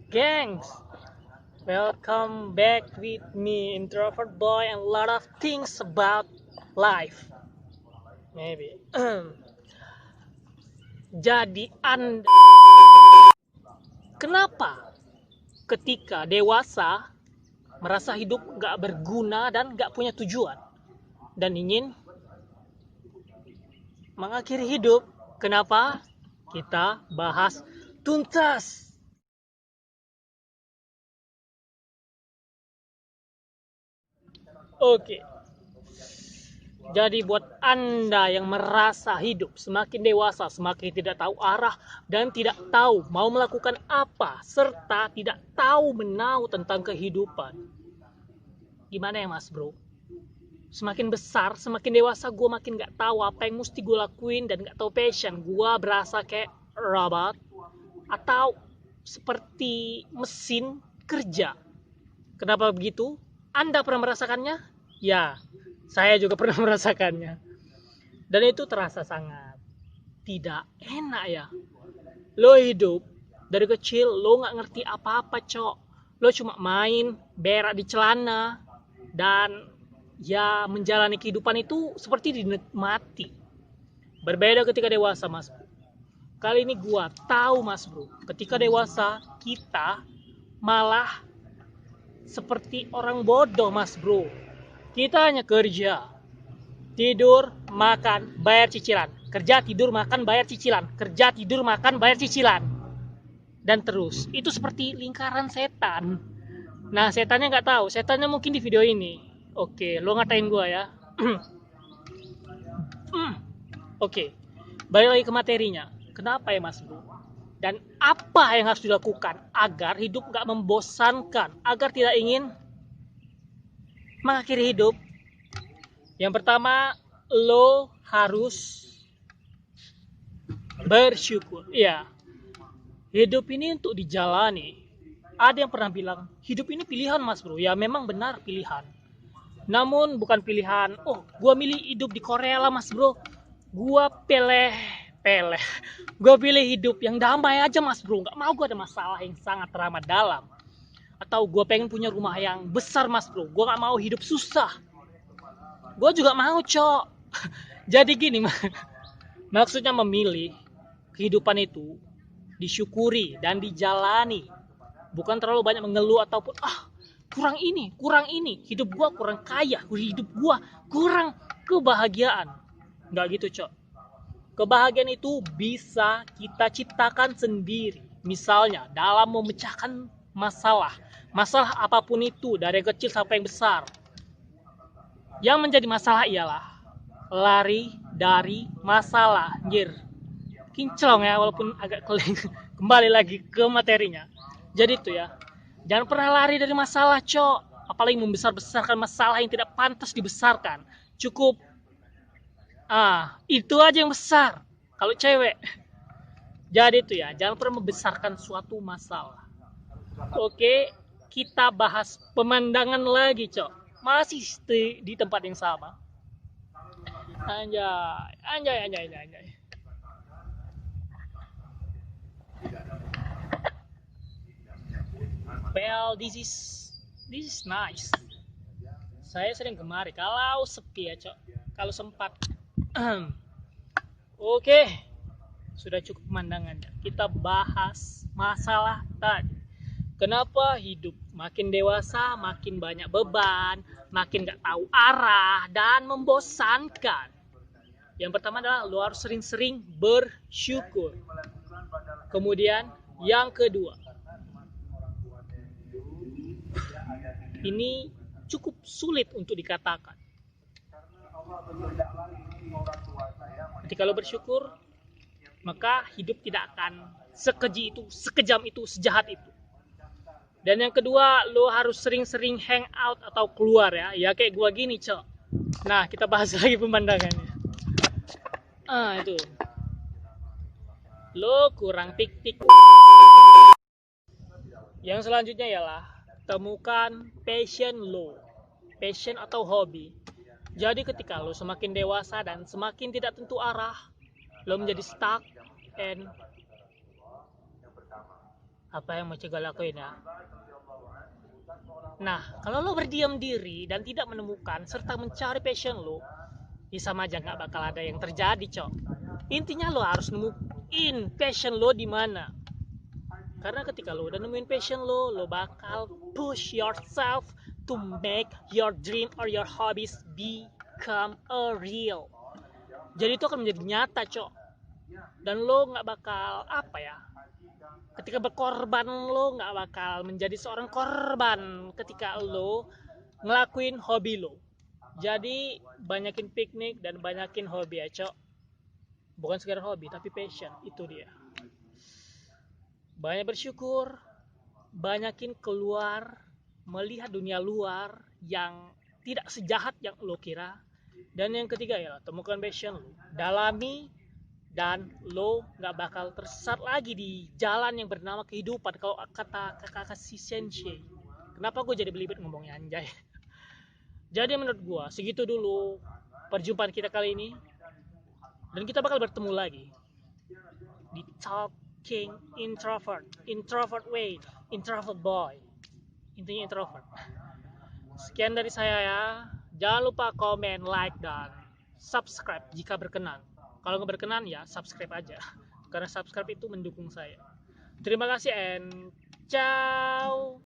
Gangs, welcome back with me, introvert boy, and a lot of things about life. Maybe. Jadi Anda, kenapa ketika dewasa merasa hidup gak berguna dan gak punya tujuan dan ingin mengakhiri hidup? Kenapa? Kita bahas tuntas. Oke. Jadi buat Anda yang merasa hidup semakin dewasa, semakin tidak tahu arah dan tidak tahu mau melakukan apa, serta tidak tahu menau tentang kehidupan. Gimana ya mas bro? Semakin besar, semakin dewasa gue makin gak tahu apa yang mesti gue lakuin dan gak tahu passion. Gue berasa kayak robot atau seperti mesin kerja. Kenapa begitu? Anda pernah merasakannya? Ya, saya juga pernah merasakannya. Dan itu terasa sangat tidak enak ya. Lo hidup dari kecil, lo gak ngerti apa-apa cok. Lo cuma main, berak di celana, dan ya menjalani kehidupan itu seperti dinikmati. Berbeda ketika dewasa mas. Kali ini gua tahu mas bro, ketika dewasa kita malah seperti orang bodoh mas bro. Kita hanya kerja, tidur, makan, bayar cicilan. Kerja, tidur, makan, bayar cicilan. Kerja, tidur, makan, bayar cicilan. Dan terus, itu seperti lingkaran setan. Nah, setannya nggak tahu. Setannya mungkin di video ini. Oke, lo ngatain gua ya. Oke, balik lagi ke materinya. Kenapa ya mas bro? Dan apa yang harus dilakukan agar hidup nggak membosankan, agar tidak ingin mengakhiri hidup? Yang pertama, lo harus bersyukur. Iya, hidup ini untuk dijalani. Ada yang pernah bilang, hidup ini pilihan mas bro. Ya memang benar pilihan. Namun bukan pilihan, oh gue milih hidup di Korea lah mas bro. Gue pilih gue pilih hidup yang damai aja mas bro. Gak mau gue ada masalah yang sangat teramat dalam. Atau gue pengen punya rumah yang besar mas bro. Gue gak mau hidup susah. Gue juga mau cok. Jadi gini maksudnya memilih kehidupan itu disyukuri dan dijalani. Bukan terlalu banyak mengeluh ataupun kurang ini, hidup gua kurang kaya, hidup gua kurang kebahagiaan. Nggak gitu cok. Kebahagiaan itu bisa kita ciptakan sendiri. Misalnya dalam memecahkan masalah apapun itu dari yang kecil sampai yang besar. Yang menjadi masalah ialah lari dari masalah. Anjir, kinclong ya walaupun agak keling. Kembali lagi ke materinya. Jadi itu ya, jangan pernah lari dari masalah cok. Apalagi membesar-besarkan masalah yang tidak pantas dibesarkan. Cukup itu aja yang besar kalau cewek. Jadi itu ya, jangan pernah membesarkan suatu masalah. Oke, kita bahas pemandangan lagi cok. Masih di tempat yang sama. Anjay. Well, this is nice. Saya sering kemari kalau sepi ya cok. Kalau sempat. Oke, sudah cukup pemandangannya. Kita bahas masalah tadi. Kenapa hidup makin dewasa makin banyak beban, makin gak tahu arah dan membosankan. Yang pertama adalah lo harus sering-sering bersyukur. Kemudian yang kedua, ini cukup sulit untuk dikatakan. Ketika lo bersyukur, maka hidup tidak akan sekeji itu, sekejam itu, sejahat itu. Dan yang kedua, lo harus sering-sering hang out atau keluar ya. Ya kayak gua gini, cok. Nah, kita bahas lagi pemandangannya. Itu. Lo kurang tik-tik. Yang selanjutnya ialah temukan passion lo. Passion atau hobi. Jadi ketika lo semakin dewasa dan semakin tidak tentu arah, lo menjadi stuck and apa yang mau coba lakuin ya. Nah, kalau lo berdiam diri dan tidak menemukan serta mencari passion lo, ya sama aja nggak bakal ada yang terjadi, cok. Intinya lo harus nemuin passion lo di mana. Karena ketika lo udah nemuin passion lo bakal push yourself to make your dream or your hobbies become a real. Jadi itu akan menjadi nyata, cok. Dan lo nggak bakal apa ya? Ketika berkorban lo nggak bakal menjadi seorang korban ketika lo ngelakuin hobi lo. Jadi banyakin piknik dan banyakin hobi ya, cok. Bukan sekedar hobi tapi passion, itu dia. Banyak bersyukur, banyakin keluar, melihat dunia luar yang tidak sejahat yang lo kira. Dan yang ketiga ya, temukan passion lo, dalami, dan lo nggak bakal tersesat lagi di jalan yang bernama kehidupan. Kalau kata kakak si Sensei, kenapa gue jadi belibet ngomongnya anjay. Jadi menurut gue segitu dulu perjumpaan kita kali ini, dan kita bakal bertemu lagi di Talking Introvert way, introvert boy, intinya introvert. Sekian dari saya ya. Jangan lupa komen, like, dan subscribe jika berkenan. Kalau nggak berkenan ya subscribe aja. Karena subscribe itu mendukung saya. Terima kasih and ciao.